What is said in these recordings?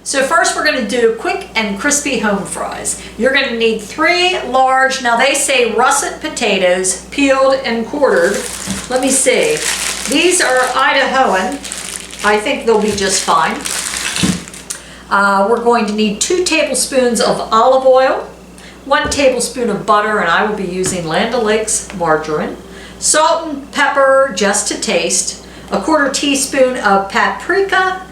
So first we're going to do quick and crispy home fries. You're going to need 3 large, now they say russet potatoes, peeled and quartered. Let me see. These are Idahoan. I think they'll be just fine. We're going to need 2 tablespoons of olive oil, 1 tablespoon of butter, and I will be using Land O'Lakes margarine, salt and pepper just to taste, a 1/4 teaspoon of paprika,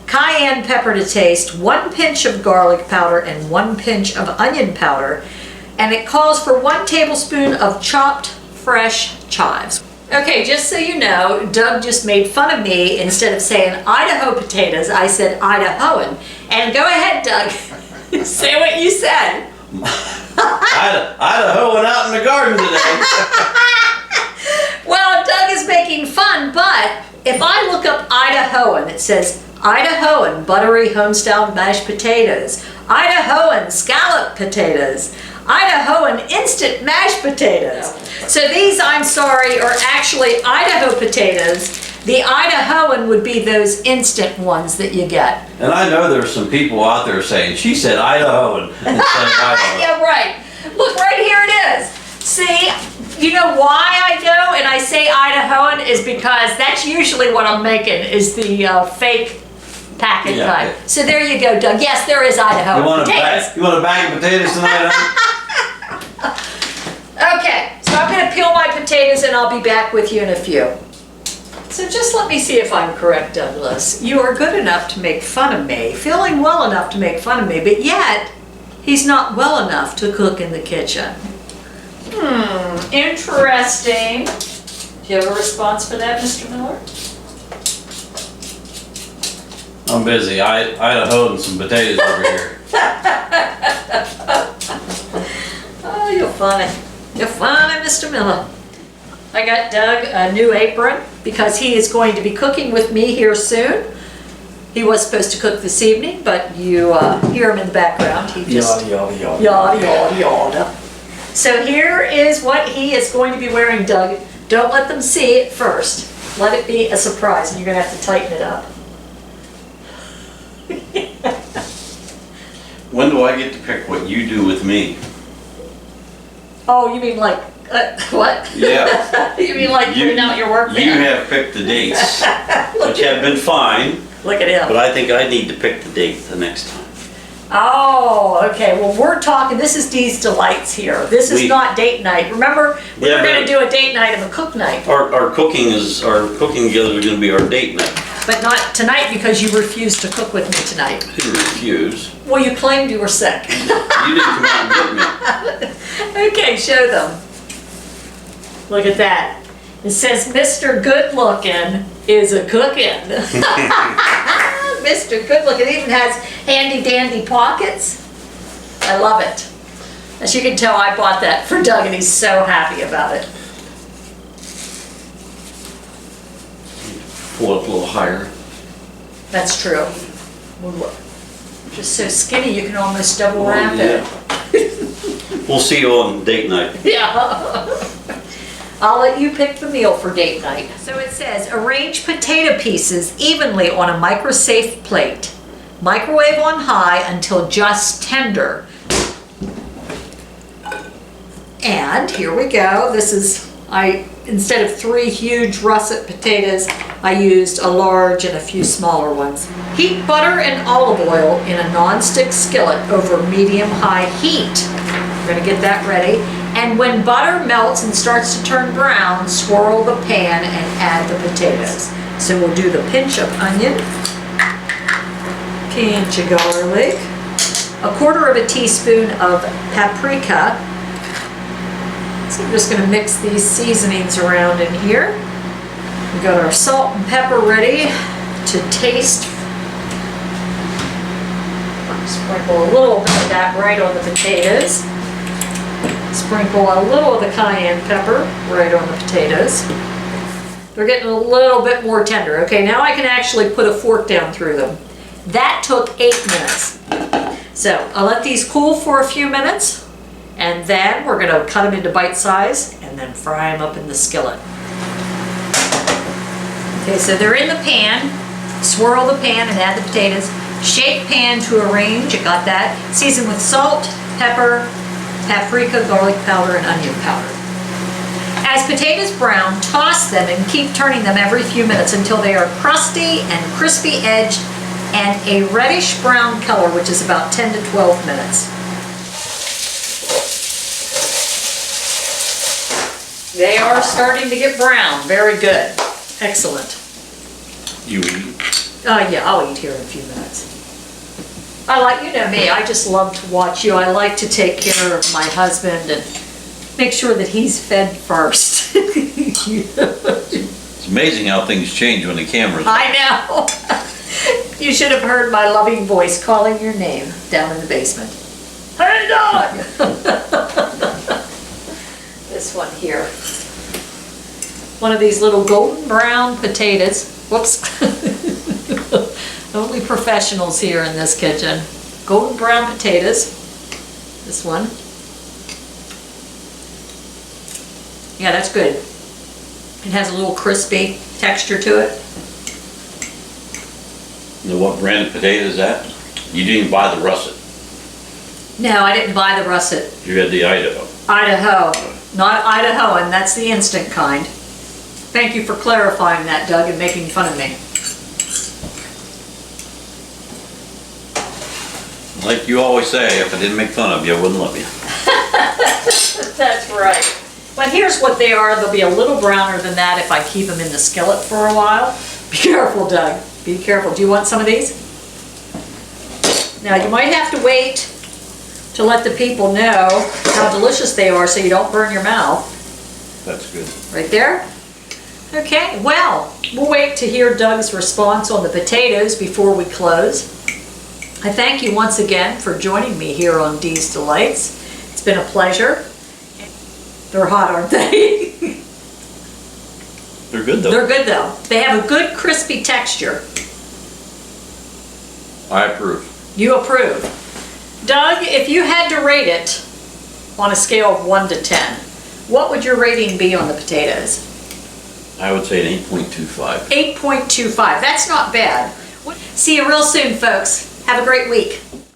cayenne pepper to taste, 1 pinch of garlic powder, and 1 pinch of onion powder. And it calls for 1 tablespoon of chopped fresh chives. Okay, just so you know, Doug just made fun of me. Instead of saying Idaho potatoes, I said Idahoan. And go ahead, Doug, say what you said. Idahoan out in the garden today. Well, Doug is making fun, but if I look up Idahoan, it says Idahoan buttery homestyle mashed potatoes, Idahoan scallop potatoes, Idahoan instant mashed potatoes. So these, I'm sorry, are actually Idaho potatoes. The Idahoan would be those instant ones that you get. And I know there's some people out there saying, she said Idahoan instead of Idaho. Yeah, right. Look, right here it is. See, you know why I go and I say Idahoan is because that's usually what I'm making is the fake packet kind. Yeah. So there you go, Doug. Yes, there is Idahoan potatoes. You want a bag of potatoes tonight, huh? Okay, so I'm going to peel my potatoes and I'll be back with you in a few. So just let me see if I'm correct, Douglas. You are good enough to make fun of me, feeling well enough to make fun of me, but yet he's not well enough to cook in the kitchen. Interesting. Do you have a response for that, Mr. Miller? I'm busy. Idahoan some potatoes over here. Oh, you're funny. You're funny, Mr. Miller. I got Doug a new apron because he is going to be cooking with me here soon. He was supposed to cook this evening, but you hear him in the background. He just Yada, yada, yada, yada, yada. So here is what he is going to be wearing, Doug. Don't let them see it first. Let it be a surprise, and you're going to have to tighten it up. When do I get to pick what you do with me? Oh, you mean like, what? Yeah. You mean like putting out your work You van? have picked the dates, which have been fine, Look at him. but I think I need to pick the date the next time. Oh, okay. Well, we're talking, this is Dee's Delights here. This is not date night. Remember, we Yeah, were going to but- do a date night and a cook night. Our cooking together is going to be our date night. But not tonight because you refused to cook with me tonight. I didn't refuse. Well, you claimed you were sick. You didn't come out and get me. Okay, show them. Look at that. It says Mr. Good Looking is a cooking. Mr. Good Looking. It even has handy dandy pockets. I love it. As you can tell, I bought that for Doug and he's so happy about it. Pull up a little higher. That's true. Just so skinny you can almost double wrap Yeah. it. We'll see you on date night. Yeah. I'll let you pick the meal for date night. So it says, arrange potato pieces evenly on a microsafe plate. Microwave on high until just tender. And here we go. This is, instead of 3 huge russet potatoes, I used a large and a few smaller ones. Heat butter and olive oil in a non-stick skillet over medium-high heat. We're gonna get that ready. And when butter melts and starts to turn brown, swirl the pan and add the potatoes. So we'll do the pinch of onion, pinch of garlic, 1/4 teaspoon of paprika. So I'm just gonna mix these seasonings around in here. We got our salt and pepper ready to taste. Sprinkle a little bit of that right on the potatoes. Sprinkle a little of the cayenne pepper right on the potatoes. They're getting a little bit more tender. Okay, now I can actually put a fork down through them. That took 8 minutes. So I'll let these cool for a few minutes, and then we're gonna cut them into bite size and then fry them up in the skillet. Okay, so they're in the pan. Swirl the pan and add the potatoes. Shape pan to arrange, you got that. Season with salt, pepper, paprika, garlic powder, and onion powder. As potatoes brown, toss them and keep turning them every few minutes until they are crusty and crispy edged and a reddish brown color, which is about 10 to 12 minutes. They are starting to get brown. Very good. Excellent. You eat? Yeah, I'll eat here in a few minutes. I like, you know me, I just love to watch you. I like to take care of my husband and make sure that he's fed first. It's amazing how things change when the camera's on. I know. You should have heard my loving voice calling your name down in the basement. Hey, dog! This one here. One of these little golden brown potatoes. Whoops. Only professionals here in this kitchen. Golden brown potatoes. This one. Yeah, that's good. It has a little crispy texture to it. You know what brand of potato is that? You didn't buy the russet. No, I didn't buy the russet. You had the Idaho. Idaho. Not Idaho, and that's the instant kind. Thank you for clarifying that, Doug, and making fun of me. Like you always say, if I didn't make fun of you, I wouldn't love you. That's right. But here's what they are. They'll be a little browner than that if I keep them in the skillet for a while. Be careful, Doug. Be careful. Do you want some of these? Now, you might have to wait to let the people know how delicious they are so you don't burn your mouth. That's good. Right there? Okay, well, we'll wait to hear Doug's response on the potatoes before we close. I thank you once again for joining me here on Dee's Delights. It's been a pleasure. They're hot, aren't they? They're good though. They're good though. They have a good crispy texture. I approve. You approve. Doug, if you had to rate it on a scale of 1 to 10, what would your rating be on the potatoes? I would say an 8.25. 8.25. That's not bad. See you real soon, folks. Have a great week.